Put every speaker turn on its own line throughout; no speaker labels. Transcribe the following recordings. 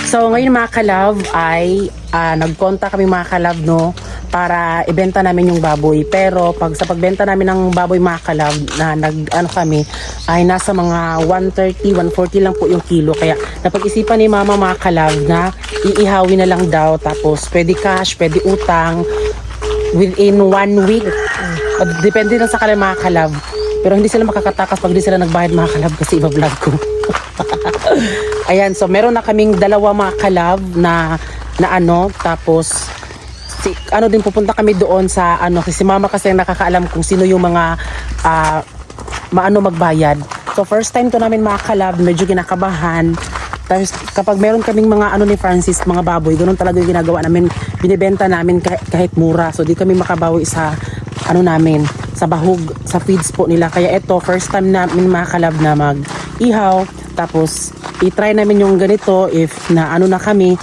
So ngayon mga ka-love ay nagkonta kami mga ka-love no para ibenta namin yung baboy. Pero sa pagbenta namin ng baboy mga ka-love na kami ay nasa mga 130, 140 lang po yung kilo. Kaya napag-isipan ni mama mga ka-love na iihawin na lang daw, tapos pwede cash, pwede utang within 1 week. Depende lang sa kanila mga ka-love. Pero hindi sila makakatakas pag di sila nagbayad mga ka-love kasi iba-vlog ko. Ayan, so meron na kaming dalawa mga ka-love na tapos din pupunta kami doon sa kasi mama kasi nakakaalam kung sino yung mga magbayad. So first time to namin mga ka-love, medyo kinakabahan. Tapos kapag meron kaming mga ni Francis, mga baboy, ganoon talaga yung ginagawa namin, binibenta namin kahit mura. So di kami makabawi sa namin, sa bahog, sa feeds po nila. Kaya ito, first time namin mga ka-love na mag-ihaw. Tapos i-try namin yung ganito if na kami,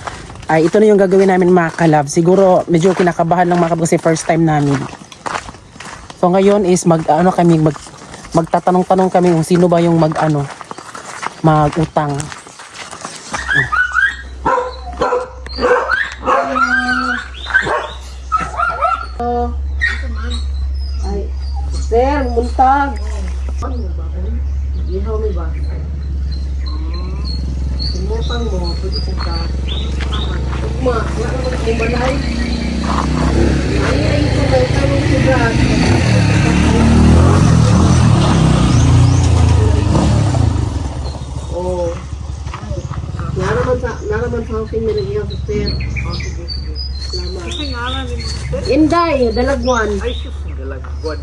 ay ito na yung gagawin namin mga ka-love. Siguro medyo kinakabahan lang mga ka-love kasi first time namin. So ngayon is magtatanong-tanong kami kung sino ba yung mag-utang. Ay, sir, muntag. Ihaw mo ba? Sumutang mo, pwede kong ka. Tugma, wala naman kong balay. Ay, ito na, tanong sugat. Oo. Naraman sa akin nilagyan sa sir. Salamat.
Kasi nga lang ni Mr.
Inday, dalagwan.
Ay, sus, dalagwan.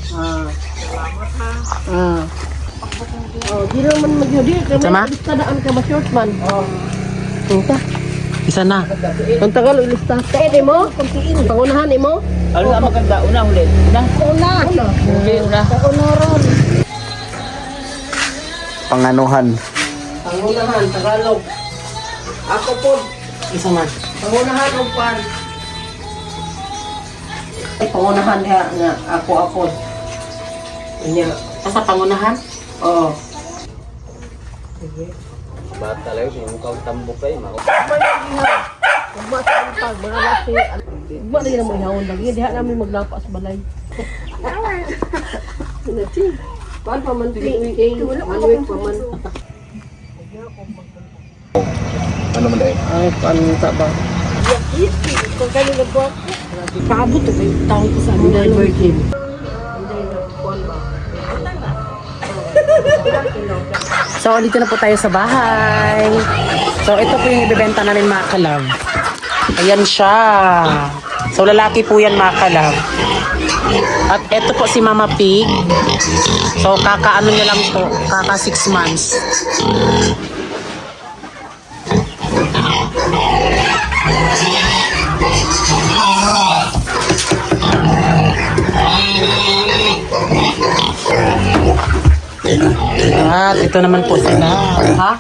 Salamat ha.
Di naman mag-yudi. Sama? Tadaan ka ba, short man? Tunta. Isa na. Ang tagal, ilista. Kaya mo? Pangunahan mo?
Ano ang maganda? Una, ulit.
Una.
Una.
Una ron.
Panganuhan.
Pangunahan, Tagalog. Ako po. Isa man. Pangunahan o pan. Ay, pangunahan nga. Ako. Inya. Sa pangunahan? Oo. Sige.
Bata lang, sinukang tambok kayo.
Ugma sa untag, mga lasi. Ugma na yun ang mahihawon lagi. Diha namin maglapas balay. Paan pa man tingin? 1 week pa man.
Ano man dahil?
Ay, paano ba? Kung kayo nagbuwak ko, paabot ito yung taon ko sa amin na virgin. So, dito na po tayo sa bahay. So, ito po yung ibibenta namin mga ka-love. Ayan siya. So, lalaki po yan mga ka-love. At ito po si Mama Pig. So, kakaano niya lang po. Kaka 6 months. At ito naman po sila. Ha?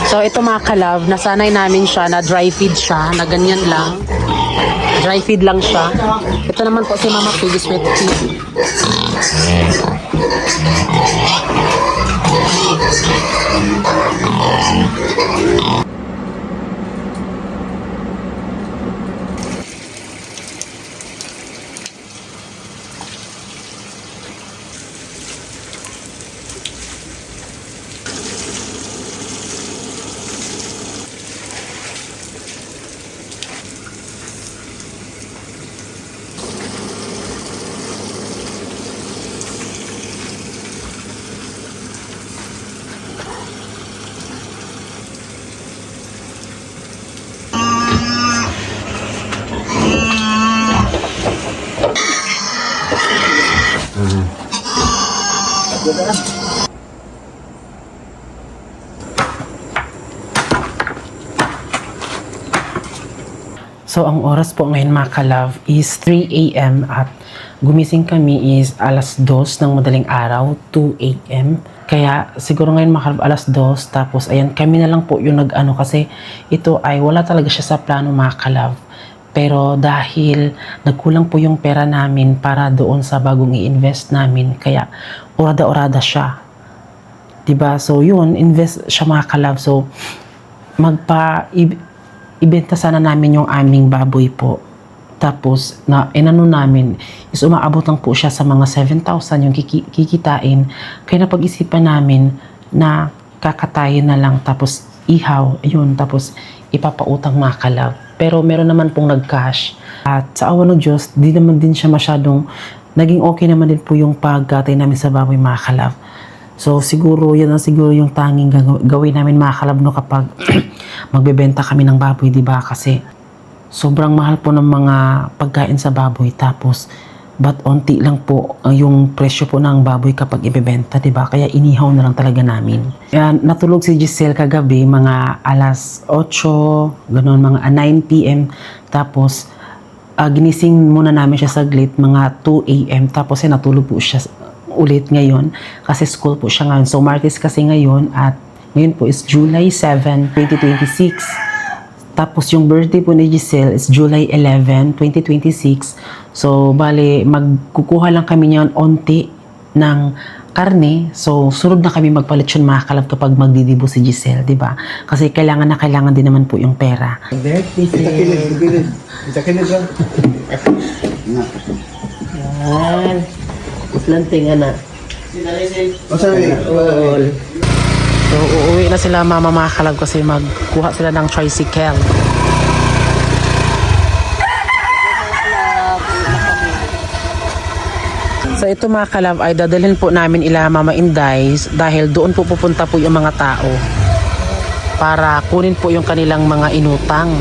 So ito mga ka-love, nasanay namin siya na dry feed siya, na ganyan lang. Dry feed lang siya. Ito naman po si Mama Pig, sweet feed. So, ang oras po ngayon mga ka-love is 3 a.m. at gumising kami is alas 2 ng madaling araw, 2 a.m. Kaya siguro ngayon mga ka-love alas 2, tapos ayan, kami na lang po yung nag-ano kasi ito ay wala talaga siya sa plano mga ka-love. Pero dahil nagkulang po yung pera namin para doon sa bagong i-invest namin, kaya orada-orada siya. Diba? So yun, invest siya mga kalab. So ibenta sana namin yung aming baboy po. Tapos na inano namin is umaabot lang po siya sa mga 7,000 yung kikitain. Kaya napag-isipan namin na kakatayin na lang tapos ihaw, ayun, tapos ipapautang mga kalab. Pero meron naman pong nag-cash. At sa awa ng Diyos, di naman din siya masyadong, naging okay naman din po yung pagkatay namin sa baboy mga kalab. So siguro, yan ang siguro yung tanging gawin namin mga kalab no kapag magbebenta kami ng baboy, di ba? Kasi sobrang mahal po ng mga pagkain sa baboy. Tapos, but onti lang po yung presyo po ng baboy kapag ibebenta, di ba? Kaya inihaw na lang talaga namin. Yan, natulog si Giselle kagabi, mga alas 8, ganoon, mga 9 p.m. Tapos, ginising muna namin siya saglit, mga 2 a.m. Tapos, natulog po siya ulit ngayon kasi school po siya ngayon. So, Martes kasi ngayon at ngayon po is July 7, 2026. Tapos yung birthday po ni Giselle is July 11, 2026. So, bale, magkukuha lang kami niyan onti ng karne. So, sunod na kami magpalit yun mga kalab kapag magdidibo si Giselle, di ba? Kasi kailangan din naman po yung pera.
Kita kilid lang.
Yan. Planting na.
O sabi,
So, uuwi na sila mama mga kalab kasi magkuha sila ng tricycle. So, ito mga kalab ay dadalhin po namin ila Mama Inday dahil doon po pupunta po yung mga tao para kunin po yung kanilang mga inutang.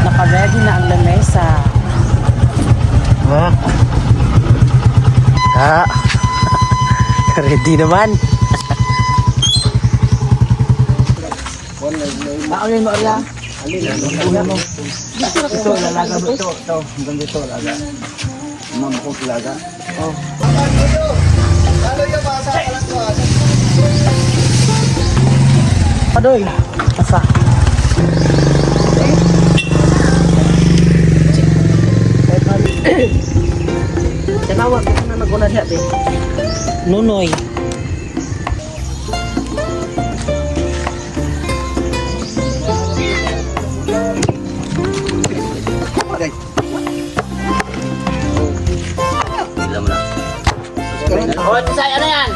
Naka-ready na ang lamesa. Ready naman.
Alin mo ala? Alin mo? Ito lalaga mo ito. Hanggang dito lalaga. Mamukot lalaga. Oh.
Adoy. Asa?
Tanawa ko na naguna siya be.
Nunoy.
Oh, say ano yan?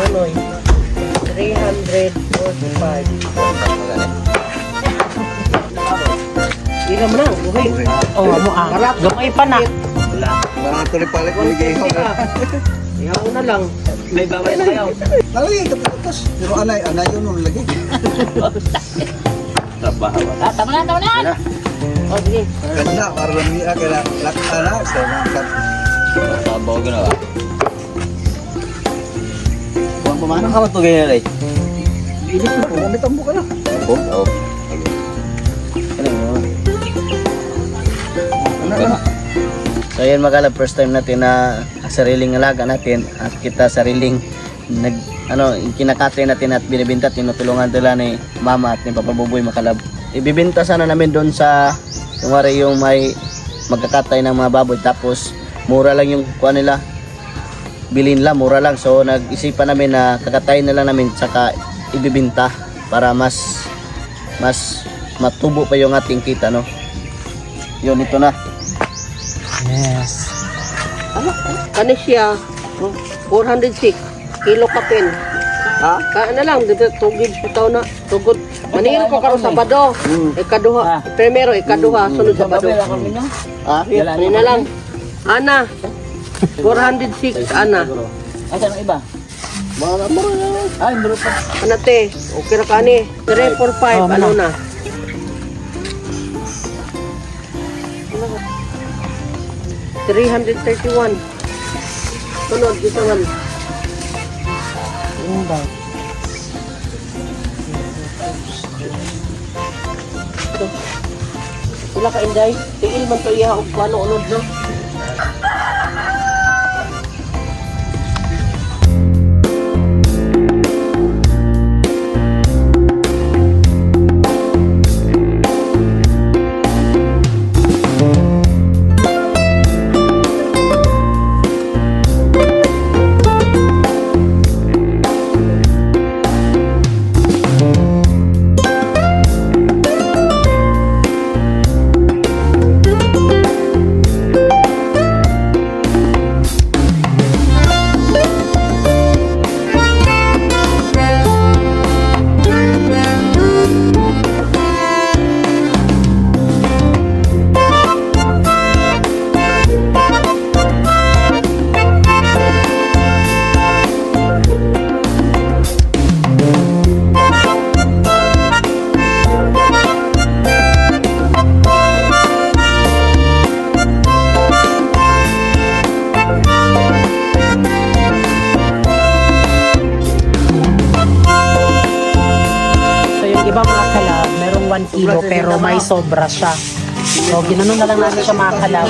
Nunoy.
345.
Ilan mo lang. Okay. Oh, mo ang. Gamay pa na.
Wala.
mga tulipalit mo ligayaw na.
Ihaw na lang. May bawal na kayo.
Lagi, kapitas. Pero anay yun nung lagi.
Trabaho. Tama na. Oh, sige.
Kanya, para lang niya, kaya lakta na. So,
Trabaho ka na ba? Buwan pumana ka ito ganyan rin?
ilis na po, gamitan mo ka na.
Oo. Ano mo? So yun mga first time natin na sariling alaga natin at kita sariling kinakatay natin at binibenta, tinutulungan nila ni mama at ni Papa Buboy Makalab. Ibibenta sana namin doon sa yung may magkakatay ng mga baboy, tapos mura lang yung kuha nila, bilhin lang, mura lang. So nag-isipan namin na kakatayin na lang namin saka ibibenta para mas matubo pa yung ating kita, no? Yun, ito na.
Yes.
Kani siya, 406 kilo kapin. Ha? Kaya na lang, dito tugid bitaw na. Tugod. Maningil ko karon Sabado. Ikaduha. Primero, ikaduha, sunod Sabado.
Ah,
Ano na lang. Ana. 406 ana.
Asa ang iba?
mga mura na.
Ay, bro pa.
Anate, okay ra kani. 345
Oh,
ano na. $331. Sunod dito man. Wala ka inday. Tingil man to iya og kuano unod no.
So yung iba mga kalab, merong 1 kilo pero may sobra siya. So ginanon na lang natin siya mga kalab.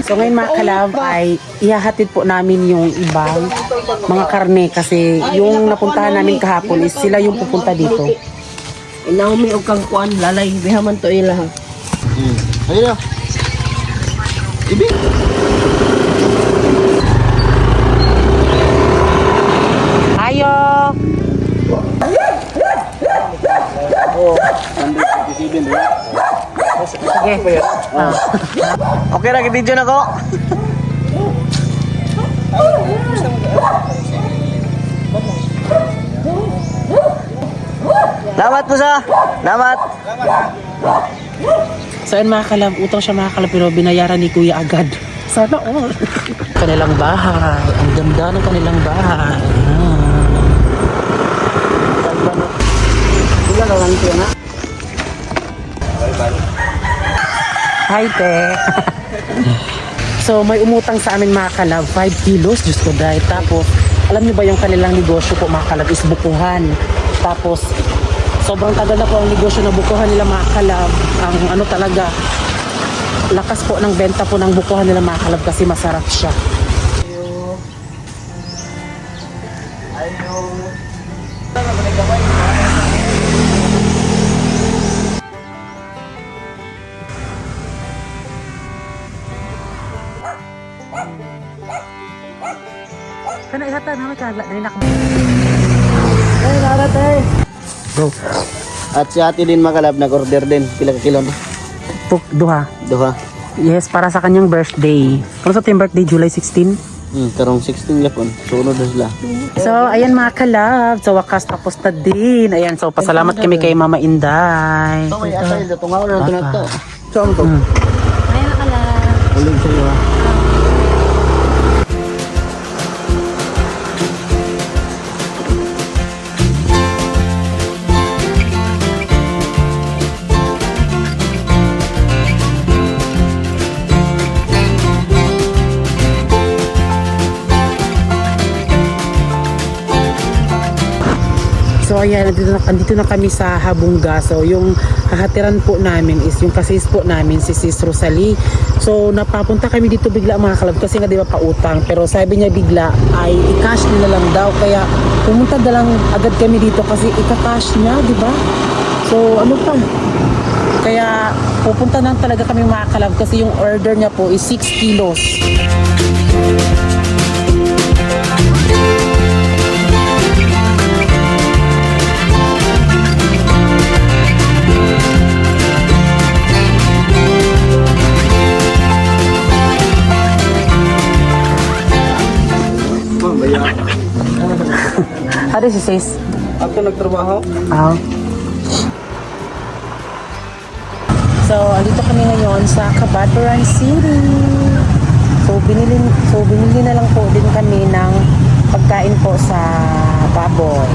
So ngayon mga kalab ay ihahatid po namin yung ibang mga karne kasi yung napuntahan namin kahapon is sila yung pupunta dito.
Inaumi og kang kuan lalay bihaman to ila.
Ayun na. Ibig.
Ayo!
Oh, 157 diba?
Sige. Ah.
Okay ra video na ko. Salamat po sa. Salamat.
So yun mga kalab, utang siya mga kalab pero binayaran ni Kuya agad. Sana all. Kanilang bahay. Ang ganda ng kanilang bahay.
Wala ka lang siya na.
Hi, te. So, may umutang sa amin mga kalab, 5 kilos, Diyos ko dahil. Tapos, alam niyo ba yung kanilang negosyo po mga kalab is bukuhan. Tapos, sobrang tagal na po ang negosyo na bukuhan nila mga kalab. Ang ano talaga, lakas po ng benta po ng bukuhan nila mga kalab kasi masarap siya. Kana ihata na may kagla na mo.
Ay, naratay.
Bro,
At si ate din makalab nag-order din. Pila ka kilo no?
duha.
Duha.
Yes, para sa kanyang birthday. Kung sa team birthday, July 16.
Karong 16 yapon. Sunod na sila.
So, ayan mga kalab. Sa wakas tapos na din. Ayan, so pasalamat kami kay Mama Inday.
Ito may asay. Tungaw na ito na ito. Saan to?
Ayun na kala.
Uling sa'yo ha.
So ayan, andito na kami sa Habungga. So yung hahatiran po namin is yung kasis po namin, si Sis Rosalie. So napapunta kami dito bigla mga kalab kasi nga di ba pautang. Pero sabi niya bigla ay i-cash nila lang daw. Kaya pumunta na lang agad kami dito kasi ika-cash niya, di ba? So, ano pa? Kaya, pupunta lang talaga kami mga kalab kasi yung order niya po is 6 kilos.
Mamaya.
How does it say?
Ako nagtrabaho.
So, andito kami ngayon sa Cabaturan City. So, binili na lang po din kami ng pagkain po sa baboy.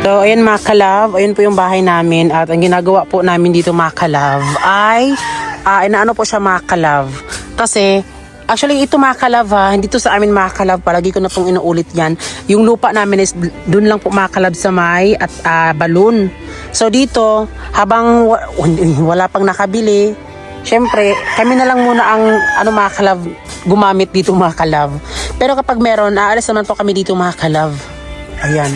So, ayan mga kalab, ayun po yung bahay namin at ang ginagawa po namin dito mga kalab ay, inaano po siya mga kalab. Kasi, actually ito mga kalab hindi to sa amin mga kalab, palagi ko na pong inuulit yan. Yung lupa namin is dun lang po mga kalab sa may at balloon. So dito, habang wala pang nakabili, syempre, kami na lang muna ang mga kalab, gumamit dito mga kalab. Pero kapag meron, aalis naman po kami dito mga kalab. Ayan.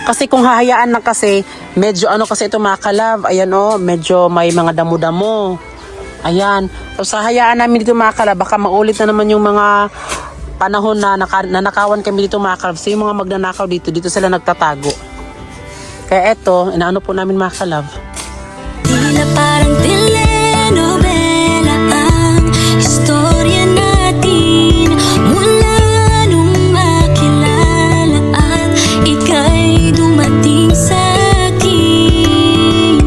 Kasi kung hahayaan na kasi, medyo kasi ito mga kalab, ayan medyo may mga damo-damo. Ayan. So sa hayaan namin dito mga kalab, baka maulit na naman yung mga panahon na nanakawan kami dito mga kalab. So yung mga magnanakaw dito sila nagtatago. Kaya eto, inaano po namin mga kalab.
Tila parang telenovela ang istorya natin. Mula nung makilala at ika'y dumating sa akin.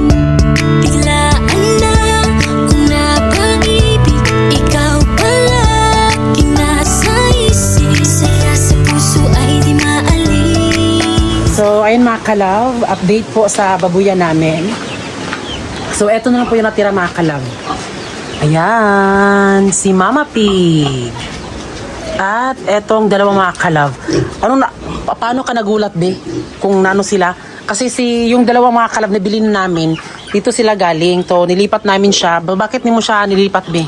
Biglaan lang kung napaibig, ikaw palagi nasa isip. Saya sa puso ay di maalis.
So ayun mga kalab, update po sa babuyan namin. So, eto na lang po yung natira mga kalab. Ayan, si Mama Pig. At etong dalawang mga kalab. Paano ka nagulat, be? Kung nano sila? Kasi yung dalawang mga kalab na bilhin namin, dito sila galing. To, nilipat namin siya. Bakit mo siya nilipat, be?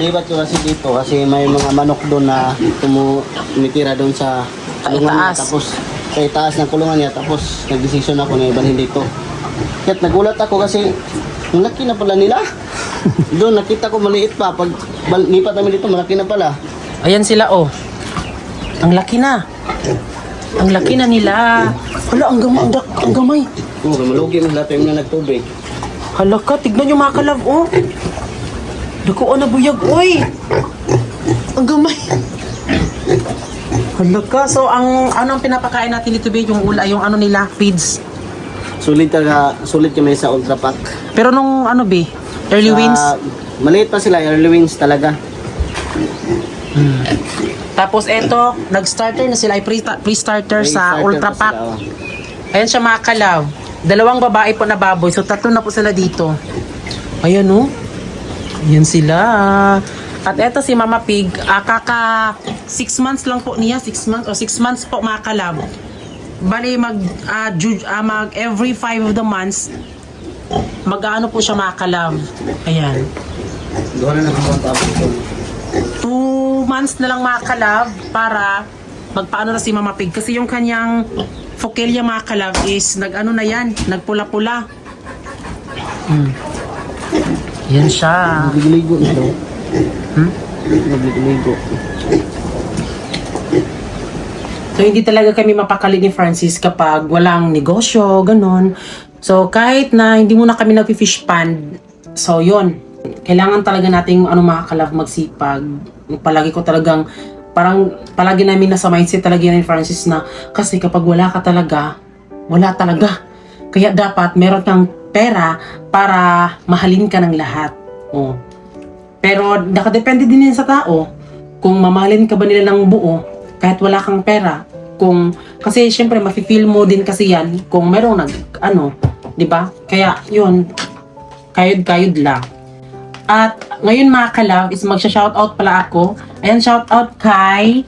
Libat ko kasi dito kasi may mga manok doon na tumitira doon sa kulungan niya.
Taas.
Tapos sa itaas ng kulungan niya. Tapos nag-decision ako na ibalhin dito. Kaya't nagulat ako kasi ang laki na pala nila. Doon nakita ko maliit pa. Pag lipat namin dito, malaki na pala.
Ayan sila, oh. Ang laki na. Ang laki na nila. Hala, ang gamay.
Oo, malugi mo lahat yung nagtubig.
Hala ka, tignan nyo mga kalab, oh. Dako na buyag, oy. Ang gamay. Hala ka, so ang pinapakain natin dito, be, yung nila, feeds.
Sulit kami sa Ultra Pack.
Pero nung be, early wins.
Maliit pa sila, early wins talaga.
Tapos eto, nag-starter na sila, ay pre-starter sa
Starter
Ultra
pa
Pack.
sila,
Ayan siya mga kalab. Dalawang babae po na baboy, so 3 na po sila dito. Ayan oh. Ayan sila. At eto si Mama Pig, kaka 6 months lang po niya, 6 months po mga kalab. Bali mag every 5 of the months mag-ano po siya mga kalab. Ayan.
Doon na naman tapos ito.
2 months na lang mga kalab para magpaano na si Mama Pig kasi yung kanyang Focalia mga kalab is nagpula-pula. Yan siya.
Nagligo ito. Nagligo.
So, hindi talaga kami mapakali ni Francis kapag walang negosyo, ganun. So, kahit na hindi muna kami nag-fish pond, so, yun. Kailangan talaga nating mga kalab magsipag. Palagi ko talagang, parang palagi namin nasa mindset talaga yan ni Francis na kasi kapag wala ka talaga, wala talaga. Kaya dapat meron kang pera para mahalin ka ng lahat. Oh. Pero nakadepende din yan sa tao. Kung mamahalin ka ba nila ng buo, kahit wala kang pera. Kasi syempre mafe-feel mo din kasi yan kung merong di ba? Kaya yun, kayod-kayod lang. At ngayon mga kalab is magsha-shoutout pala ako. Ayan, shoutout kay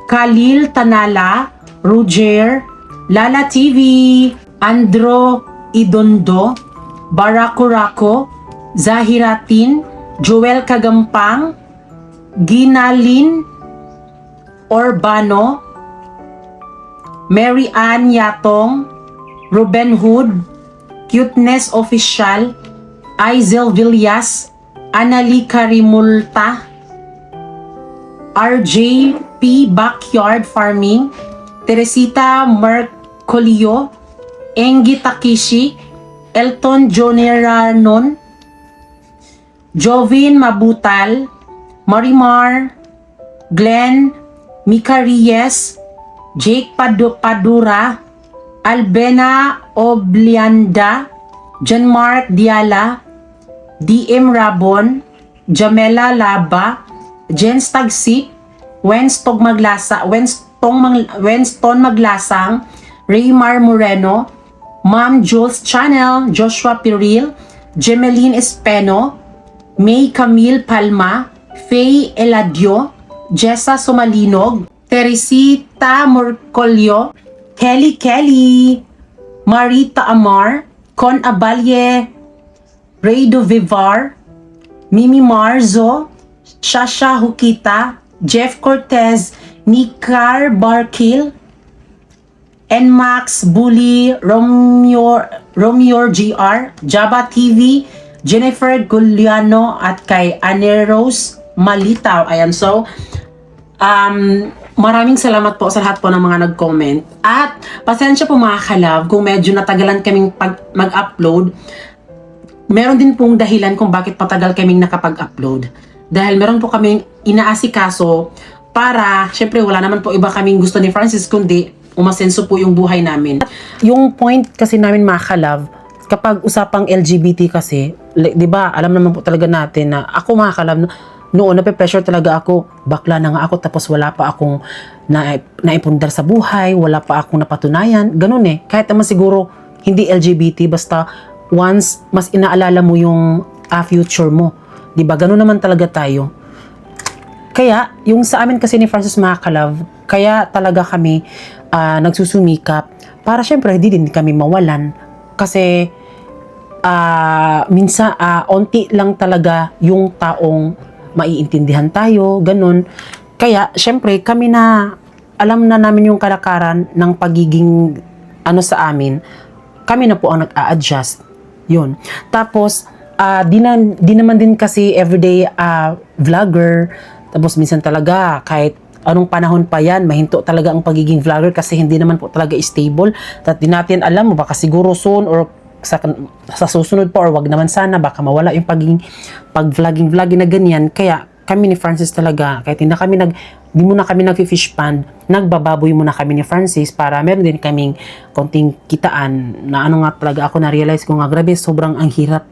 Khalil Tanala, Roger, Lala TV, Andro Idondo, Barakurako, Zahiratin, Joel Kagampang, Ginalin Orbano, Mary Ann Yatong, Ruben Hood, Cuteness Official, Aizel Villas, Anali Karimulta, RJP Backyard Farming, Teresita Mercolio, Engi Takishi, Elton Joneranon, Jovin Mabutal, Marimar, Glenn Micariez, Jake Padura, Albena Oblianda, John Mark Diala, DM Rabon, Jamela Laba, Jens Tagsip, Winston Maglasang, Raymar Moreno, Ma'am Jules Channel, Joshua Piril, Gemeline Espeno, May Camille Palma, Faye Eladio, Jessa Sumalinog, Teresita Morcolio, Kelly, Marita Amar, Con Abalye, Raydo Vivar, Mimi Marzo, Shasha Hukita, Jeff Cortez, Nikar Barkil, Nmax Bully, Romeo GR, Java TV, Jennifer Guliano at kay Anne Rose Malitaw. Ayan, so maraming salamat po sa lahat po ng mga nag-comment. At pasensya po mga kalab kung medyo natagalan kaming mag-upload. Meron din pong dahilan kung bakit patagal kaming nakapag-upload. Dahil meron po kaming inaasikaso para, syempre wala naman po iba kaming gusto ni Francis kundi umasenso po yung buhay namin. Yung point kasi namin mga kalab, kapag usapang LGBT kasi, di ba, alam naman po talaga natin na ako mga kalab, noon nape-pressure talaga ako, bakla na nga ako tapos wala pa akong naipundar sa buhay, wala pa akong napatunayan, ganun eh. Kahit naman siguro hindi LGBT, basta once mas inaalala mo yung future mo. Diba? Ganun naman talaga tayo. Kaya, yung sa amin kasi ni Francis mga kalab, kaya talaga kami nagsusumikap para syempre hindi din kami mawalan. Kasi minsan onti lang talaga yung taong maiintindihan tayo, ganun. Kaya syempre kami na alam na namin yung kalakaran ng pagiging sa amin, kami na po ang nag-a-adjust. Yun. Tapos, di naman din kasi everyday vlogger. Tapos minsan talaga, kahit anong panahon pa yan, mahinto talaga ang pagiging vlogger kasi hindi naman po talaga stable. At di natin alam, baka siguro soon or sa susunod pa or wag naman sana, baka mawala yung pag-vlogging na ganyan. Kaya kami ni Francis talaga, kahit hindi muna kami nag-fish pond, nagbababoy muna kami ni Francis para meron din kaming konting kitaan na nga talaga ako na-realize ko nga grabe sobrang ang hirap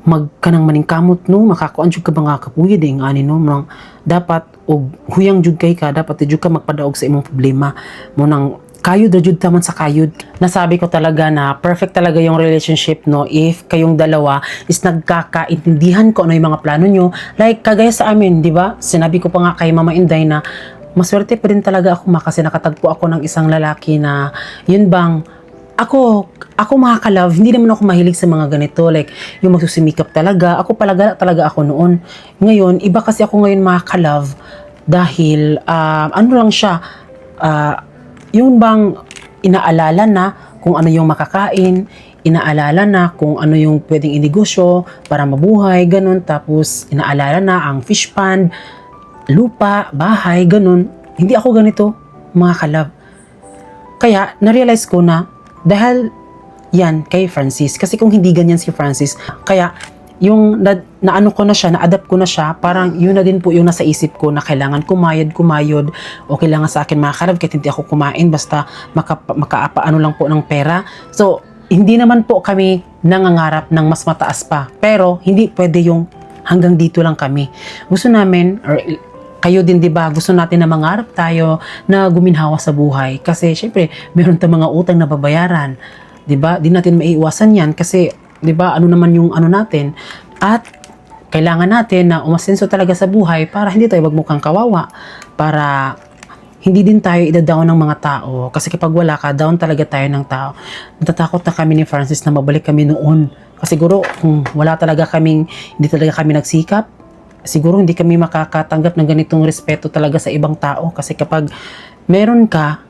magkanang maningkamot no, makakuan jud ka ba nga kapuyod ani no, nang dapat og huyang jud kay ka, dapat jud ka magpadaog sa imong problema mo nang kayod ra jud taman sa kayod. Nasabi ko talaga na perfect talaga yung relationship no if kayong dalawa is nagkakaintindihan ko ano yung mga plano nyo. Like kagaya sa amin, di ba? Sinabi ko pa nga kay Mama Inday na maswerte pa rin talaga ako kasi nakatagpo ako ng isang lalaki na yun bang ako mga kalove, hindi naman ako mahilig sa mga ganito, like yung magsusumikap talaga. Ako talaga ako noon. Ngayon, iba kasi ako ngayon mga kalove dahil ano lang siya, yung bang inaalala na kung ano yung makakain, inaalala na kung ano yung pwedeng inegosyo para mabuhay, ganun. Tapos, inaalala na ang fish pond, lupa, bahay, ganun. Hindi ako ganito, mga kalab. Kaya, na-realize ko na, dahil yan kay Francis. Kasi kung hindi ganyan si Francis, kaya, yung naano ko na siya, na-adapt ko na siya, parang yun na din po yung nasa isip ko na kailangan kumayod, o kailangan sa akin mga kalab, kahit hindi ako kumain, basta makaapaano lang po ng pera. So, hindi naman po kami nangangarap ng mas mataas pa. Pero, hindi pwede yung hanggang dito lang kami. Gusto namin, or kayo din, di ba, gusto natin na mangarap tayo na guminhawa sa buhay. Kasi, syempre, meron tayong mga utang na babayaran. Di ba? Di natin maiiwasan yan kasi, di ba, ano naman yung ano natin. At, kailangan natin na umasenso talaga sa buhay para hindi tayo magmukhang kawawa. Para, hindi din tayo ida-down ng mga tao. Kasi kapag wala ka, down talaga tayo ng tao. Natatakot na kami ni Francis na mabalik kami noon. Kasi siguro, kung hindi talaga kami nagsikap, siguro hindi kami makakatanggap ng ganitong respeto talaga sa ibang tao. Kasi kapag meron ka,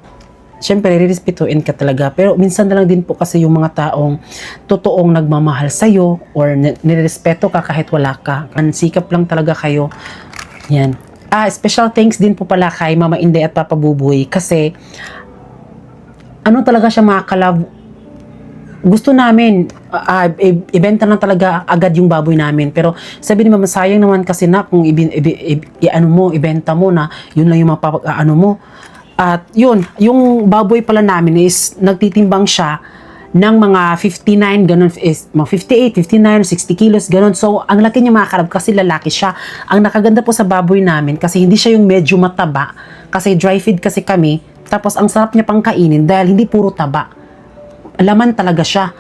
syempre, rirespetuin ka talaga. Pero minsan na lang din po kasi yung mga taong totoong nagmamahal sa'yo or nirespeto ka kahit wala ka. Sikap lang talaga kayo. Yan. Special thanks din po pala kay Mama Inday at Papa Buboy kasi ano talaga siya mga kalab, gusto namin ibenta na talaga agad yung baboy namin, pero sabi ni Mama, sayang naman kasi na kung ibenta mo na yun lang yung mapapag-ano mo. At yun, yung baboy pala namin is nagtitimbang siya ng mga 59, ganun, is mga 58, 59, 60 kilos, ganun. So, ang laki niya mga kalab kasi lalaki siya. Ang nakaganda po sa baboy namin kasi hindi siya yung medyo mataba. Kasi dry feed kasi kami. Tapos, ang sarap niya pang kainin dahil hindi puro taba. Laman talaga siya.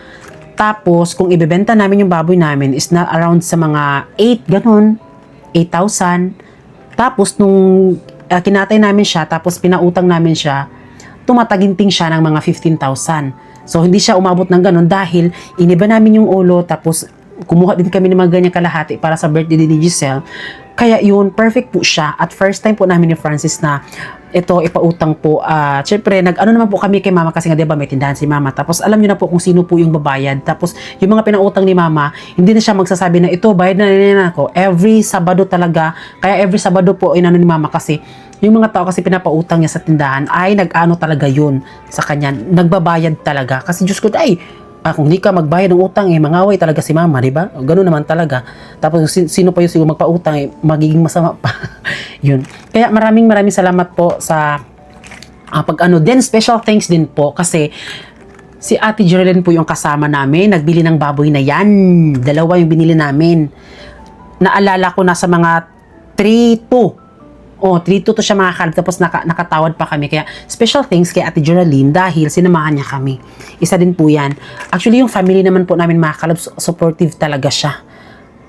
Tapos, kung ibebenta namin yung baboy namin is na around sa mga 8, ganun, 8,000. Tapos, nung kinatay namin siya, tapos pinautang namin siya, tumataginting siya ng mga 15,000. So, hindi siya umabot ng ganun dahil iniba namin yung ulo, tapos kumuha din kami ng mga ganyang kalahati para sa birthday ni Giselle. Kaya yun, perfect po siya. At first time po namin ni Francis na ito, ipautang po. Siyempre, nag-ano naman po kami kay Mama kasi nga diba may tindahan si Mama. Tapos alam niyo na po kung sino po yung babayad. Tapos yung mga pinautang ni Mama, hindi na siya magsasabi na ito, bayad na ako. Every Sabado talaga. Kaya every Sabado po, inano ni Mama kasi yung mga tao kasi pinapautang niya sa tindahan ay nag-ano talaga yun sa kanya. Nagbabayad talaga. Kasi Diyos ko, kung hindi ka magbayad ng utang, mangaway talaga si Mama, di ba? Ganoon naman talaga. Tapos sino pa yung siguro magpautang, magiging masama pa. Yun. Kaya maraming salamat po sa Then special thanks din po kasi si Ate Jerilyn po yung kasama namin. Nagbili ng baboy na yan. 2 yung binili namin. Naalala ko na sa mga 3-2. 3-2 to siya mga kalab. Tapos nakatawad pa kami. Kaya special thanks kay Ate Jerilyn dahil sinamahan niya kami. Isa din po yan. Actually, yung family naman po namin mga kalab, supportive talaga siya.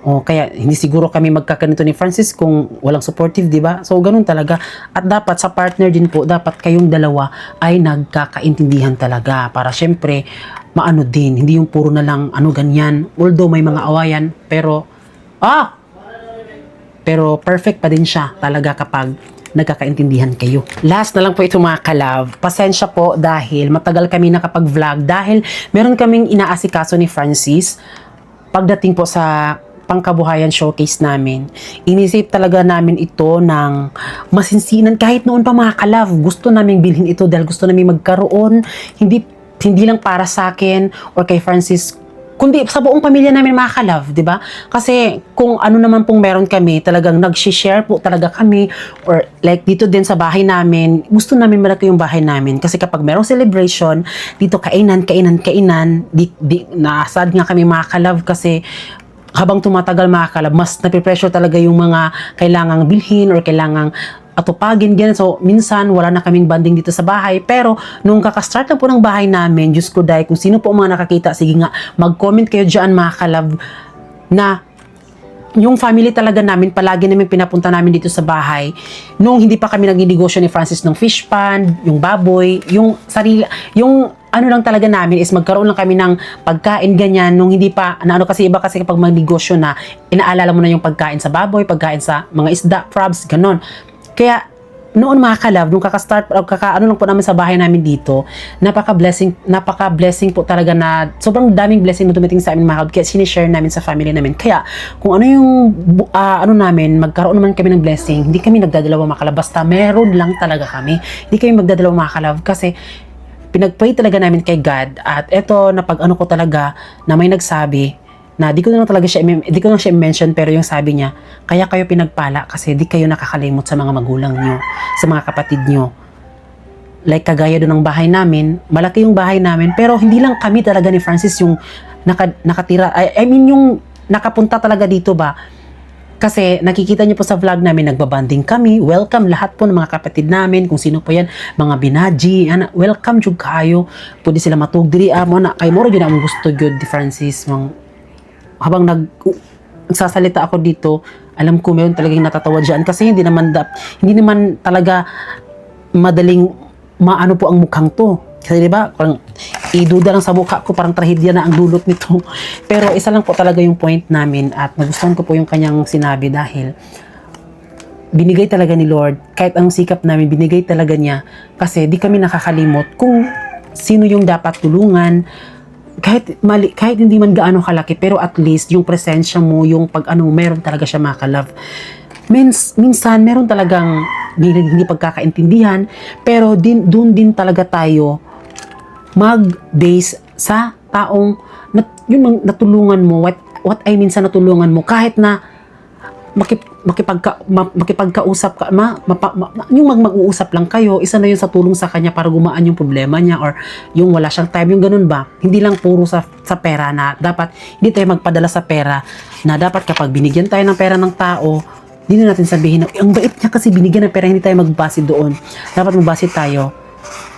Kaya hindi siguro kami magkakanito ni Francis kung walang supportive, di ba? So, ganun talaga. At dapat sa partner din po, dapat kayong dalawa ay nagkakaintindihan talaga. Para syempre, maano din. Hindi yung puro na lang ganyan. Although may mga awayan, pero perfect pa din siya talaga kapag nagkakaintindihan kayo. Last na lang po ito mga kalab. Pasensya po dahil matagal kami nakapag-vlog dahil meron kaming inaasikaso ni Francis pagdating po sa pangkabuhayan showcase namin. Inisip talaga namin ito ng masinsinan kahit noon pa mga kalab. Gusto naming bilhin ito dahil gusto namin magkaroon hindi lang para sa akin or kay Francis kundi sa buong pamilya namin mga kalab, di ba? Kasi kung ano naman pong meron kami, talagang nag-share po talaga kami or like dito din sa bahay namin, gusto namin malaki yung bahay namin kasi kapag merong celebration, dito kainan, nasad nga kami mga kalab kasi habang tumatagal mga kalab, mas napipressure talaga yung mga kailangang bilhin or kailangang atupagin, ganyan. So, minsan, wala na kaming banding dito sa bahay. Pero, nung kakastart na po ng bahay namin, Diyos ko dahil, kung sino po mga nakakita, sige nga, mag-comment kayo dyan, mga kalab, na yung family talaga namin, palagi namin pinapunta namin dito sa bahay. Nung hindi pa kami nag-negosyo ni Francis ng fish pond, yung baboy, yung lang talaga namin is magkaroon lang kami ng pagkain ganyan nung hindi pa, kasi iba kasi kapag mag-negosyo na, inaalala mo na yung pagkain sa baboy, pagkain sa mga isda, crabs, ganon. Kaya, noon mga kalab, nung kaka-start, ano lang po namin sa bahay namin dito, napaka-blessing po talaga na, sobrang daming blessing na dumating sa amin mga kalab, kaya sinishare namin sa family namin. Kaya, kung ano yung, ano namin, magkaroon naman kami ng blessing, hindi kami nagdadalawa mga kalab, basta meron lang talaga kami. Hindi kami magdadalawa mga kalab, kasi, pinag-pray talaga namin kay God, at eto, napag ano ko talaga, na may nagsabi, na di ko na siya mention, pero yung sabi niya, kaya kayo pinagpala kasi di kayo nakakalimot sa mga magulang nyo, sa mga kapatid nyo. Like kagaya doon ng bahay namin, malaki yung bahay namin, pero hindi lang kami talaga ni Francis yung nakatira, I mean yung nakapunta talaga dito ba. Kasi nakikita niyo po sa vlog namin, nagbabanding kami, welcome lahat po ng mga kapatid namin, kung sino po yan, mga binaji, welcome jud kayo, pwede sila matugdiri, mo na, kay moro yun ang gusto yun, di Francis, habang nagsasalita ako dito, alam ko meron talagang natatawa dyan kasi hindi naman talaga madaling maano po ang mukhang to. Kasi diba, parang iduda lang sa mukha ko, parang trahedya na ang dulot nito. Pero isa lang po talaga yung point namin at nagustuhan ko po yung kanyang sinabi dahil binigay talaga ni Lord, kahit ang sikap namin, binigay talaga niya kasi di kami nakakalimot kung sino yung dapat tulungan. Kahit hindi man gaano kalaki, pero at least yung presensya mo, yung meron talaga siya makalove. Minsan meron talagang hindi pagkakaintindihan, pero doon din talaga tayo mag-base sa taong yung natulungan mo, what I mean sa natulungan mo, kahit na makipagkausap ka, yung mag-uusap lang kayo, isa na yun sa tulong sa kanya para gumaan yung problema niya, or yung wala siyang time, yung ganun ba, hindi lang puro sa pera, na dapat hindi tayo magpadala sa pera, na dapat kapag binigyan tayo ng pera ng tao, hindi na natin sabihin na ang bait niya kasi binigyan ng pera, hindi tayo magbase doon, dapat magbase tayo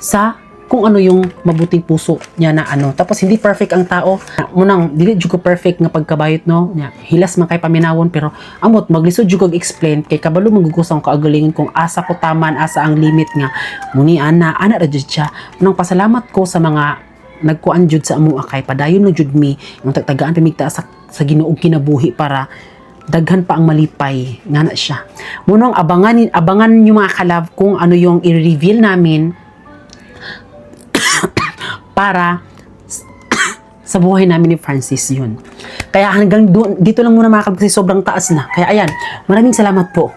sa kung ano yung mabuting puso niya na ano. Tapos hindi perfect ang tao. Munang dili jud ko perfect nga pagkabayot no. Hilas man kay paminawon, pero amot maglisod jud kog explain kay kabalo magugusang kaagalingon kung asa ko taman, asa ang limit nga. Muni ana ra jud siya. Munang pasalamat ko sa mga nagkuan jud sa amo kay padayon na jud mi ang tagtagaan pamigta sa Ginoo kinabuhi para daghan pa ang malipay nga na siya. Munang abangan niyo mga kalab kung ano yung i-reveal namin para sa buhay namin ni Francis yun. Kaya hanggang dito lang muna mga kalab kasi sobrang taas na. Kaya ayan, maraming salamat po.